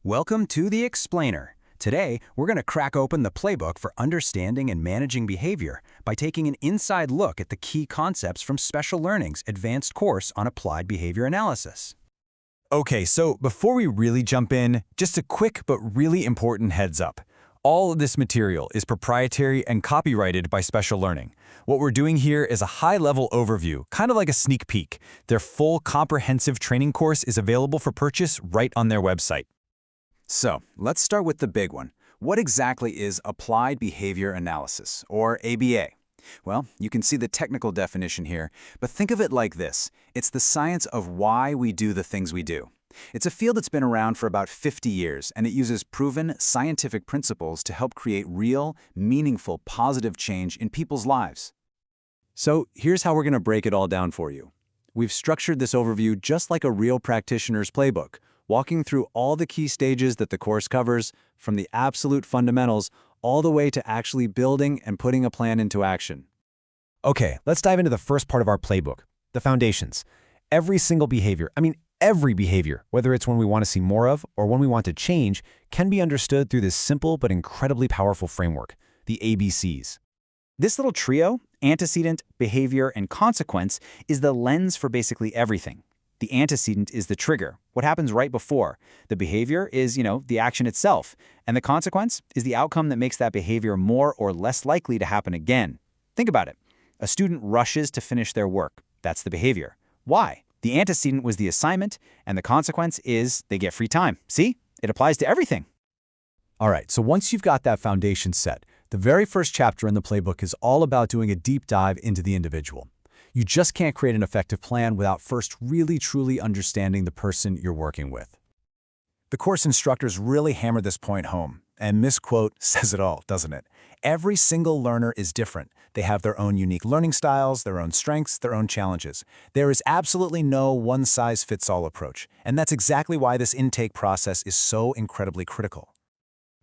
Welcome to The Explainer. Today, we're going to crack open the playbook for understanding and managing behavior by taking an inside look at the key concepts from Special Learning's advanced course on applied behavior analysis. Okay, so before we really jump in, just a quick but really important heads up. All of this material is proprietary and copyrighted by Special Learning. What we're doing here is a high-level overview, kind of like a sneak peek. Their full comprehensive training course is available for purchase right on their website. So, let's start with the big one. What exactly is applied behavior analysis, or ABA? Well, you can see the technical definition here, but think of it like this. It's the science of why we do the things we do. It's a field that's been around for about 50 years, and it uses proven scientific principles to help create real, meaningful, positive change in people's lives. So here's how we're going to break it all down for you. We've structured this overview just like a real practitioner's playbook, walking through all the key stages that the course covers, from the absolute fundamentals all the way to actually building and putting a plan into action. Okay, let's dive into the first part of our playbook, the foundations. Every single behavior, every behavior, whether it's when we want to see more of or when we want to change, can be understood through this simple but incredibly powerful framework, the ABCs. This little trio, antecedent, behavior, and consequence, is the lens for basically everything. The antecedent is the trigger, what happens right before. The behavior is, the action itself. And the consequence is the outcome that makes that behavior more or less likely to happen again. Think about it. A student rushes to finish their work. That's the behavior. Why? The antecedent was the assignment, and the consequence is they get free time. See? It applies to everything. All right, so once you've got that foundation set, the very first chapter in the playbook is all about doing a deep dive into the individual. You just can't create an effective plan without first really truly understanding the person you're working with. The course instructors really hammer this point home, and this quote says it all, doesn't it? Every single learner is different. They have their own unique learning styles, their own strengths, their own challenges. There is absolutely no one-size-fits-all approach, and that's exactly why this intake process is so incredibly critical.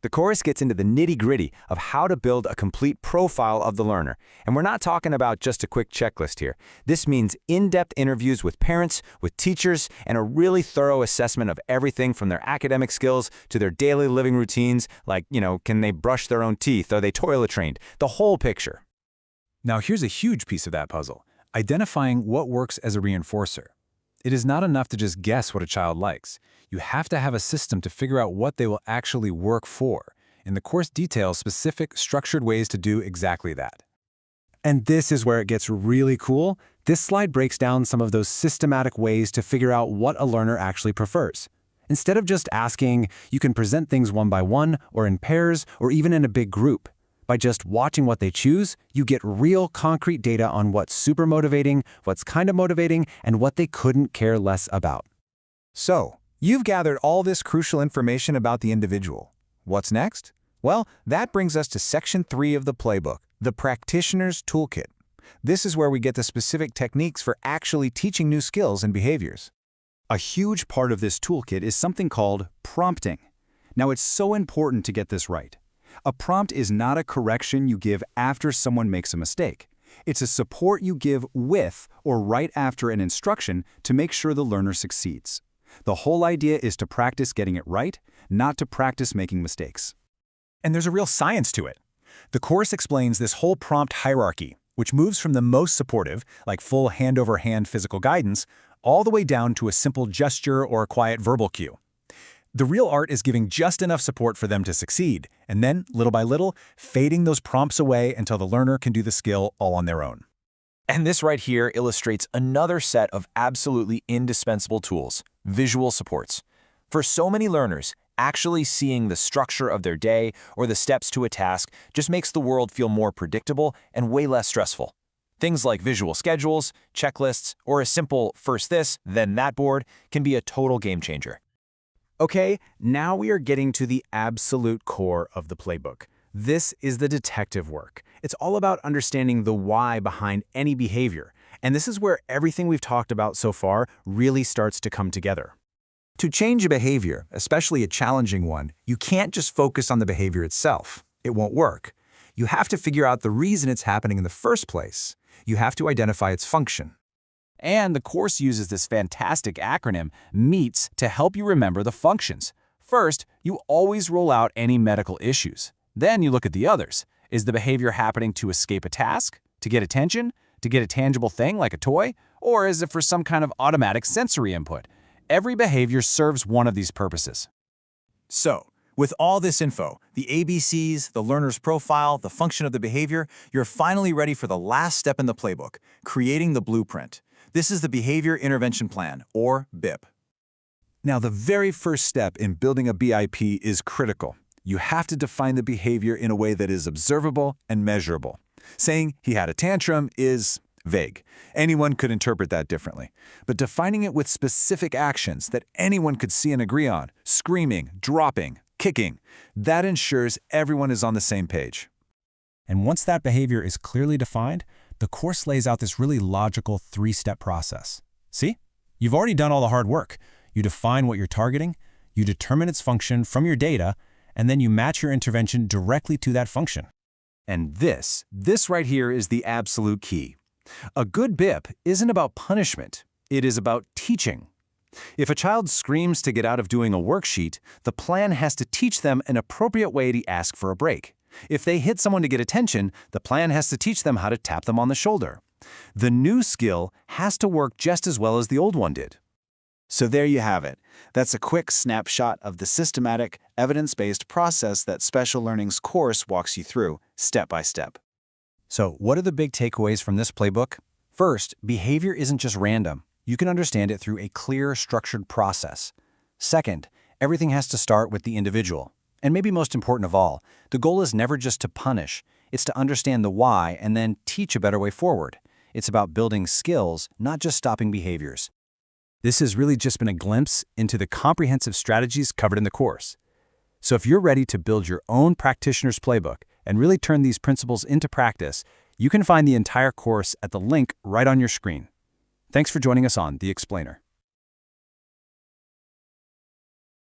The course gets into the nitty-gritty of how to build a complete profile of the learner. And we're not talking about just a quick checklist here. This means in-depth interviews with parents, with teachers, and a really thorough assessment of everything from their academic skills to their daily living routines, like, can they brush their own teeth? Are they toilet trained? The whole picture. Now here's a huge piece of that puzzle, identifying what works as a reinforcer. It is not enough to just guess what a child likes. You have to have a system to figure out what they will actually work for, and the course details specific, structured ways to do exactly that. And this is where it gets really cool. This slide breaks down some of those systematic ways to figure out what a learner actually prefers. Instead of just asking, you can present things one by one, or in pairs, or even in a big group. By just watching what they choose, you get real concrete data on what's super motivating, what's kind of motivating, and what they couldn't care less about. So, you've gathered all this crucial information about the individual. What's next? Well, that brings us to Section 3 of the playbook, the Practitioner's Toolkit. This is where we get the specific techniques for actually teaching new skills and behaviors. A huge part of this toolkit is something called prompting. Now, it's so important to get this right. A prompt is not a correction you give after someone makes a mistake. It's a support you give with or right after an instruction to make sure the learner succeeds. The whole idea is to practice getting it right, not to practice making mistakes. And there's a real science to it. The course explains this whole prompt hierarchy, which moves from the most supportive, like full hand-over-hand physical guidance, all the way down to a simple gesture or a quiet verbal cue. The real art is giving just enough support for them to succeed, and then, little by little, fading those prompts away until the learner can do the skill all on their own. And this right here illustrates another set of absolutely indispensable tools, visual supports. For so many learners, actually seeing the structure of their day or the steps to a task just makes the world feel more predictable and way less stressful. Things like visual schedules, checklists, or a simple first this, then that board can be a total game changer. Okay, now we are getting to the absolute core of the playbook. This is the detective work. It's all about understanding the why behind any behavior, and this is where everything we've talked about so far really starts to come together. To change a behavior, especially a challenging one, you can't just focus on the behavior itself. It won't work. You have to figure out the reason it's happening in the first place. You have to identify its function. And the course uses this fantastic acronym, MEETS, to help you remember the functions. First, you always roll out any medical issues. Then you look at the others. Is the behavior happening to escape a task, to get attention, to get a tangible thing like a toy, or is it for some kind of automatic sensory input? Every behavior serves one of these purposes. So, with all this info, the ABCs, the learner's profile, the function of the behavior, you're finally ready for the last step in the playbook, creating the blueprint. This is the Behavior Intervention Plan, or BIP. Now, the very first step in building a BIP is critical. You have to define the behavior in a way that is observable and measurable. Saying he had a tantrum is vague. Anyone could interpret that differently. But defining it with specific actions that anyone could see and agree on, screaming, dropping, kicking, that ensures everyone is on the same page. And once that behavior is clearly defined, the course lays out this really logical three-step process. See? You've already done all the hard work. You define what you're targeting, you determine its function from your data, and then you match your intervention directly to that function. And this right here is the absolute key. A good BIP isn't about punishment. It is about teaching. If a child screams to get out of doing a worksheet, the plan has to teach them an appropriate way to ask for a break. If they hit someone to get attention, the plan has to teach them how to tap them on the shoulder. The new skill has to work just as well as the old one did. So there you have it. That's a quick snapshot of the systematic, evidence-based process that Special Learning's course walks you through, step by step. So, what are the big takeaways from this playbook? First, behavior isn't just random. You can understand it through a clear, structured process. Second, everything has to start with the individual. And maybe most important of all, the goal is never just to punish. It's to understand the why and then teach a better way forward. It's about building skills, not just stopping behaviors. This has really just been a glimpse into the comprehensive strategies covered in the course. So if you're ready to build your own practitioner's playbook and really turn these principles into practice, you can find the entire course at the link right on your screen. Thanks for joining us on The Explainer.